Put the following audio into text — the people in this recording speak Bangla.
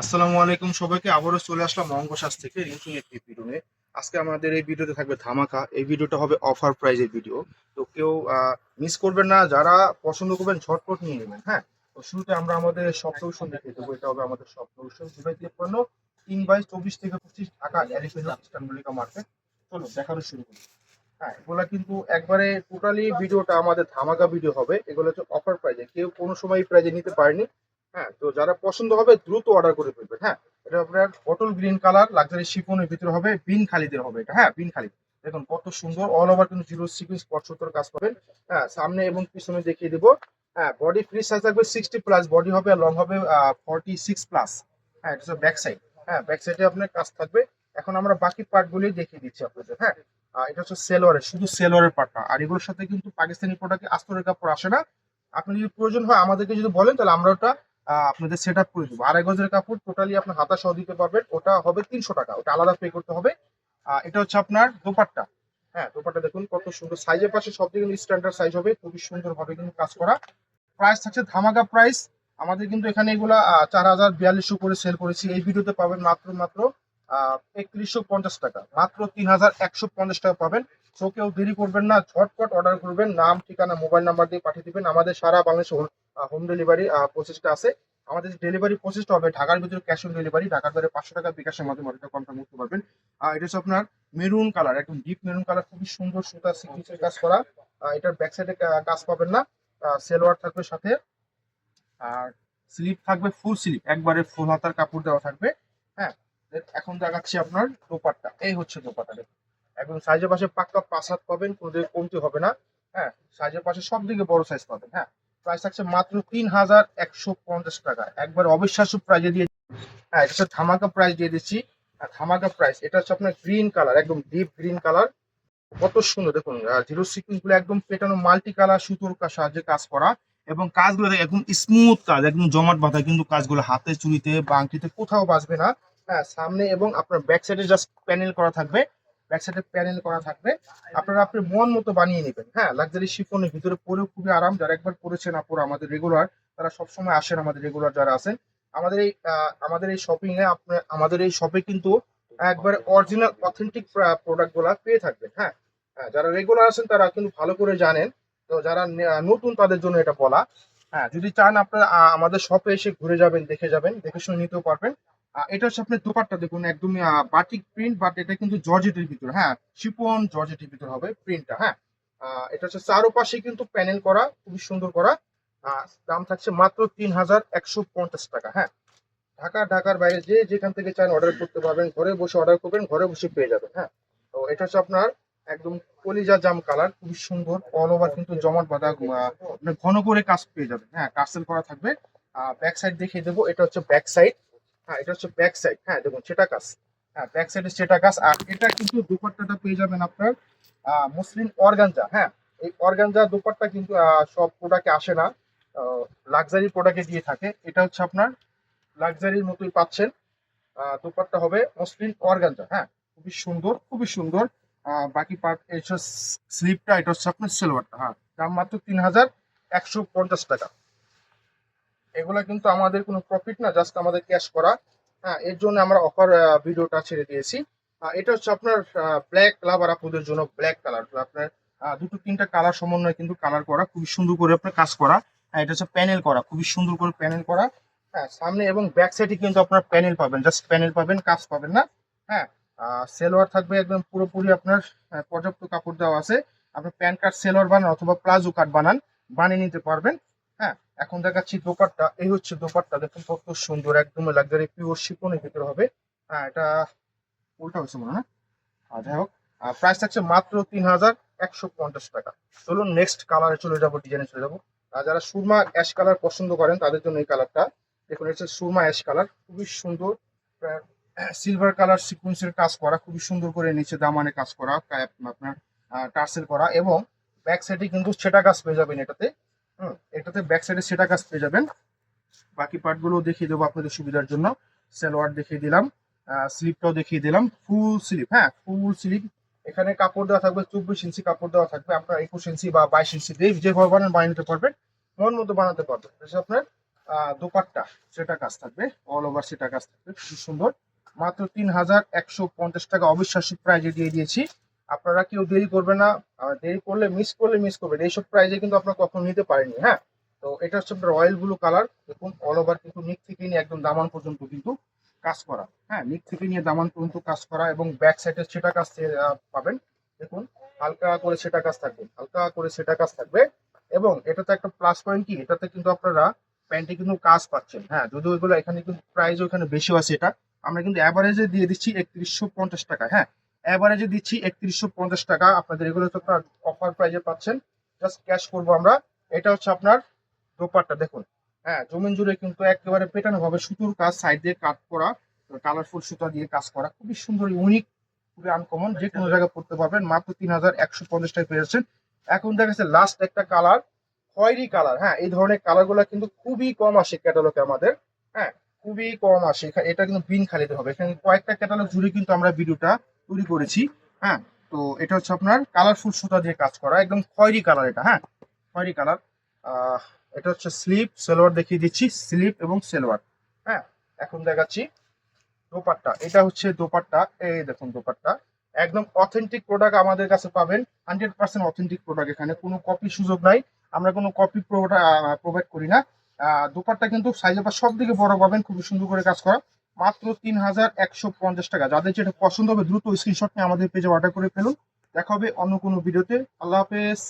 আসসালামু আলাইকুম সবাইকে। আবারও চলে আসলাম অঙ্গসাজ থেকে রিঙ্কিং একটি ভিডিও নিয়ে। আজকে আমাদের এই ভিডিওতে থাকবে ধামাকা। এই ভিডিওটা হবে অফার প্রাইজের ভিডিও। তো কেউ মিস করবেন না, যারা পছন্দ করবেন ঝটপট নিয়ে নেবেন। হ্যাঁ, তো শুরুতে আমরা আমাদের সব সলিউশন দেখিয়ে দেবো। এটা হবে আমাদের সব সলিউশন 2x53 3/24 থেকে 25 Dhaka elephant road eastern Mallika market. চলো দেখানো শুরু করি। হ্যাঁ, এগুলা কিন্তু একবারে টোটালি ভিডিওটা আমাদের ধামাকা ভিডিও হবে। এগুলো হচ্ছে অফার প্রাইজে, কেউ কোনো সময় প্রাইজে নিতে পারেনি। হ্যাঁ, তো যারা পছন্দ হবে দ্রুত অর্ডার করে ফেলবেন। হ্যাঁ, এটা আপনার বটল গ্রিন কালার লাক্সারি শিফনের ভিতরে হবে, বিন খালিদের হবে এটা। হ্যাঁ, বিন খালি দেখুন কত সুন্দর, অল ওভার কিন্তু জিরো সিকুয়েন্স পঁচাত্তর কাজ পাবেন। হ্যাঁ, সামনে এবং পিছনে দেখিয়ে দেবো। হ্যাঁ, বডি ফ্রি সাইজ থাকবে 60 প্লাস, বডি হবে আর লং হবে 46 প্লাস। হ্যাঁ, এটা হচ্ছে ব্যাক সাইড। হ্যাঁ, ব্যাক সাইডে আপনার কাজ থাকবে। এখন আমরা বাকি পার্ট গুলি দেখিয়ে দিচ্ছি আপনাদের। হ্যাঁ, এটা হচ্ছে সেলোয়ারের, শুধু সেলোয়ারের পার্টটা। আর এগুলোর সাথে কিন্তু পাকিস্তানি প্রোডাক্টে আস্তরের কাপড় আসে না। আপনি যদি প্রয়োজন হয় আমাদেরকে যদি বলেন, তাহলে আমরা ওটা আপনাদের সেট আপ করে দেবো। 2.5 গজের কাপড় টোটালি আপনার হাতা সহ দিতে পারবেন, ওটা হবে 300 টাকা, ওটা আলাদা পে করতে হবে। এটা হচ্ছে আপনার দোপাট্টা। হ্যাঁ, দোপাট্টা দেখুন কত সুন্দর, সাইজের পাশে সব দিকে স্ট্যান্ডার্ড সাইজ হবে, খুবই সুন্দর ভাবে কিন্তু কাজ করা। প্রাইস থাকছে ধামাকা প্রাইস। আমাদের কিন্তু এখানে এগুলা 4,042 করে সেল করেছি, এই ভিডিওতে পাবেন মাত্র মাত্র 3150 টাকা, মাত্র 3,150 টাকা পাবেন। তো কেউ দেরি করবেন না, ঝটপট অর্ডার করবেন, নাম ঠিকানা মোবাইল নাম্বার দিয়ে পাঠিয়ে দিবেন। আমাদের সারা বাংলাদেশে হোম ডেলিভারি প্রসেসটা আছে। আমাদের ডেলিভারি প্রসেসটা হবে ঢাকার ভিতরে ক্যাশ অন ডেলিভারি, ঢাকার বাইরে 500 টাকা বিকাশের মাধ্যমে অর্ডারটা কনফার্ম করতে পারবেন। আর এটা হচ্ছে আপনার মেরুন কালার, একদম ডিপ মেরুন কালার, খুবই সুন্দর সুতা সিকুয়েন্সের কাজ করা। এটার ব্যাক সাইডে কাজ পাবেন না, সেলোয়ার থাকবে সাথে। আর স্লিপ থাকবে ফুল স্লিপ, একবারে ফুল হাতার কাপড় দেওয়া থাকবে। হ্যাঁ, এখন দেখাচ্ছি আপনার দোপাট্টা। এই হচ্ছে দোপাট্টা, দেখুন একদম সাইজের পাশে পাক্কা 5 হাত পাবেন, কোনো দিকে কমতি হবে না। হ্যাঁ, সাইজের পাশে সব দিকে বড় সাইজ পাবেন। হ্যাঁ, প্রাইস থাকছে মাত্র 3,150 টাকা, একবার অবিশ্বাস্য প্রাইজে দিয়ে। হ্যাঁ, এটা হচ্ছে ধামাকা প্রাইস দিয়ে দিচ্ছি। ধামাকা প্রাইস, এটা হচ্ছে আপনার গ্রিন কালার, একদম ডিপ গ্রিন কালার, কত সুন্দর দেখুন। জিরো সিকুয়েন্স গুলো একদম পেটানো মাল্টি কালার সুতোর সাহায্যে কাজ করা, এবং কাজগুলো দেখে একদম স্মুথ কাজ, একদম জমাট বাঁধা কিন্তু কাজগুলো, হাতে চুড়িতে বা আংটিতে কোথাও বাজবে না। হ্যাঁ, সামনে এবং আপনার ব্যাক সাইডে জাস্ট প্যানেল করা থাকবে, ব্যাক সাইডে প্যানেল করা থাকবে। আপনারা আপনি মন মতো বানিয়ে নেবেন। হ্যাঁ, লাক্সারি শিফনের ভিতরে পরেও খুবই আরাম, যারা একবার পরেছেন আপুরা আমাদের রেগুলার, তারা সবসময় আসেন আমাদের রেগুলার যারা আছেন। আমাদের এই শপিং এ আপনার, আমাদের এই শপে কিন্তু একবার অরিজিনাল অথেন্টিক প্রোডাক্ট গুলা পেয়ে থাকবেন। হ্যাঁ, হ্যাঁ, যারা রেগুলার আছেন তারা কিন্তু ভালো করে জানেন। তো যারা নতুন তাদের জন্য এটা বলা। হ্যাঁ, যদি চান আপনারা আমাদের শপে এসে ঘুরে যাবেন, দেখে যাবেন, দেখে শুনে নিতেও পারবেন। এটা হচ্ছে আপনার দোপাট্টা, দেখুন একদমই বাটিক প্রিন্ট, বাট এটা কিন্তু জর্জেটের ভিতরে। হ্যাঁ, শিপন জর্জেটের ভিতরে হবে প্রিন্টটা। হ্যাঁ, এটা হচ্ছে চারোপাশে কিন্তু প্যানেল করা, খুবই সুন্দর করা। দাম থাকছে মাত্র 3,150 টাকা। হ্যাঁ, ঢাকার বাইরে যে যেখান থেকে চান অর্ডার করতে পারবেন, ঘরে বসে অর্ডার করবেন, ঘরে বসে পেয়ে যাবেন। হ্যাঁ, তো এটা হচ্ছে আপনার একদম কলিজা জাম কালার, খুবই সুন্দর, অল ওভার কিন্তু জমাট বাঁধা, আপনার ঘন করে কাজ পেয়ে যাবেন। হ্যাঁ, টার্সেল করা থাকবে। ব্যাক সাইড দেখিয়ে দেবো, এটা হচ্ছে ব্যাক সাইড। হ্যাঁ, এটা হচ্ছে ব্যাক সাইড। হ্যাঁ, দেখুন সেটা কাজ। হ্যাঁ, ব্যাক সাইডে সেটা কাজ। আর এটা কিন্তু দুপাট্টাটা পেয়ে যাবেন আপনার মসলিন অর্গানজা। হ্যাঁ, এই অর্গানজা দুপাট্টা কিন্তু সব প্রোডাক্টে আসে না, লাক্সারি প্রোডাক্টে দিয়ে থাকে। এটা হচ্ছে আপনার লাক্সারির মতোই পাচ্ছেন। দোপাট্টা হবে মসলিন অর্গানজা। হ্যাঁ, খুবই সুন্দর, খুবই সুন্দর। বাকি পার্ট এটা স্লিপটা, এটা হচ্ছে আপনার সেলোয়ারটা। হ্যাঁ, দাম মাত্র 3,150 টাকা। এগুলা কিন্তু আমাদের কোনো প্রফিট না, জাস্ট আমাদের ক্যাশ করা। হ্যাঁ, এর জন্য আমরা অফার ভিডিওটা ছেড়ে দিয়েছি। এটা হচ্ছে আপনার ব্ল্যাক লাভার আপুদের জন্য, ব্ল্যাক কালার আপনার দুটো তিনটা কালার সমন্বয় কিন্তু কালার করা, খুবই সুন্দর করে আপনার কাজ করা। এটা হচ্ছে প্যানেল করা, খুবই সুন্দর করে প্যানেল করা। হ্যাঁ, সামনে এবং ব্যাক সাইডে কিন্তু আপনার প্যানেল পাবেন, জাস্ট প্যানেল পাবেন, কাজ পাবেন না। হ্যাঁ, সেলোয়ার থাকবে একদম পুরোপুরি আপনার পর্যাপ্ত কাপড় দেওয়া আছে। আপনি প্যান্ট কাট সেলোয়ার বানান অথবা প্লাজো কাট বানান, বানিয়ে নিতে পারবেন। হ্যাঁ, এখন দেখাচ্ছি দোপাট্টা। এই হচ্ছে দোপাট্টা, দেখুন কত সুন্দর, একদম লাক্সারি পিওর শিফনের ভিতরে হবে। হ্যাঁ, এটা উল্টা হয়েছে মনে হয় না। যাই হোক, প্রাইস থাকছে মাত্র 3,150 টাকা। চলুন নেক্সট কালারে চলে যাবো, ডিজাইনে চলে যাবো। যারা সুরমা অ্যাশ কালার পছন্দ করেন তাদের জন্য এই কালারটা। দেখুন এটা হচ্ছে সুরমা অ্যাশ কালার, খুবই সুন্দর। সিলভার কালার সিকুয়েন্সের কাজ করা, খুবই সুন্দর করে নিচে দামানে কাজ করা, আপনার টার্সেল করা, এবং ব্যাক সাইডে কিন্তু সেটা কাজ পেয়ে যাবেন এটাতে। এটাতে ব্যাক সাইডে সেটা কাজ পেয়ে যাবেন। বাকি পার্টগুলো দেখিয়ে দেবো আপনাদের সুবিধার জন্য। সালোয়ার দেখিয়ে দিলাম, স্লিপটাও দেখিয়ে দিলাম, ফুল স্লিপ। হ্যাঁ, ফুল স্লিপ। এখানে কাপড় দেওয়া থাকবে 24 ইঞ্চি কাপড় দেওয়া থাকবে, আপনার 21 ইঞ্চি বা 22 ইঞ্চি দিয়ে যেভাবে বানান বানিয়ে নিতে পারবেন, মন মতো বানাতে পারবেন। এটা হচ্ছে আপনার দোপাট্টা সেটা কাজ থাকবে, অল ওভার সেটা কাজ থাকবে, খুব সুন্দর। মাত্র 3150 টাকা অবিশ্বাস্য প্রাইজে দিয়ে দিয়েছি। আপনারা কেউ দেরি করবে না, দেরি করলে মিস করবেন, এইসব প্রাইজে কিন্তু আপনারা কখনো নিতে পারেননি। হ্যাঁ, তো এটা হচ্ছে রয়্যাল ব্লু কালার, দেখুন অল ওভার কিন্তু নিচ থেকে নিয়ে একদম দামান পর্যন্ত কিন্তু কাজ করা। হ্যাঁ, নিচ থেকে নিয়ে দামান পর্যন্ত কাজ করা, এবং ব্যাক সাইডে সেটা কাজ পাবেন। দেখুন হালকা করে সেটা কাজ থাকবে, হালকা করে সেটা কাজ থাকবে। এবং এটাতে একটা প্লাস পয়েন্ট কি, এটাতে কিন্তু আপনারা প্যান্টে কিন্তু কাজ পাচ্ছেন। হ্যাঁ, যদিও এগুলো এখানে কিন্তু প্রাইস ওখানে বেশি আছে, এটা আমরা কিন্তু অ্যাভারেজে দিয়ে দিচ্ছি 3150 টাকা। হ্যাঁ, অ্যাভারেজে দিচ্ছি 3150 টাকা। আপনাদের এগুলো তো আপনার অফার প্রাইজে পাচ্ছেন, জাস্ট ক্যাশ করবো আমরা। এটা হচ্ছে আপনার দোপাট্টা, দেখুন। হ্যাঁ, জমিন জুড়ে কিন্তু একেবারে পেটানো ভাবে সুতোর কাজ, সাইড দিয়ে কাট করা, কালারফুল সুতা দিয়ে কাজ করা, খুবই সুন্দর, ইউনিক, খুবই আনকমন, যে কোনো জায়গায় পড়তে পারবেন। মাত্র 3150 টাকা পেয়ে যাচ্ছেন। এখন দেখা যাচ্ছে লাস্ট একটা কালার, খয়েরি কালার। হ্যাঁ, এই ধরনের কালার গুলা কিন্তু খুবই কম আসে ক্যাটালগে আমাদের। হ্যাঁ, খুবই কম আসে, এটা কিন্তু বিন খালিতে হবে। এখানে কয়েকটা ক্যাটালগ জুড়ে কিন্তু আমরা ভিডিওটা তৈরি করেছি। হ্যাঁ, তো এটা হচ্ছে আপনার কালারফুল সুতা দিয়ে কাজ করা, একদম খয়েরি কালার এটা। হ্যাঁ, খয়েরি কালার। আহ এটা হচ্ছে স্লিপ সালোয়ার দেখিয়ে দিচ্ছি, স্লিপ এবং সালোয়ার। হ্যাঁ, এখন দেখাচ্ছি দোপাট্টা। এটা হচ্ছে দোপাট্টা, এই দেখুন দোপাট্টা, একদম অথেন্টিক প্রোডাক্ট আমাদের কাছে পাবেন, 100% অথেন্টিক প্রোডাক্ট, এখানে কোনো কপি সুযোগ নাই, আমরা কোনো কপি প্রোভাইড করি না। দোপাট্টা কিন্তু সাইজে বা সব দিকে বড় পাবেন, খুবই সুন্দর করে কাজ করা। মাত্র 3150 টাকা। যাদের যেটা পছন্দ হবে দ্রুত স্ক্রিনশট নিয়ে আমাদের পেজে অর্ডার করে ফেলুন। দেখা হবে অন্য কোনো ভিডিওতে। আল্লাহ হাফেজ।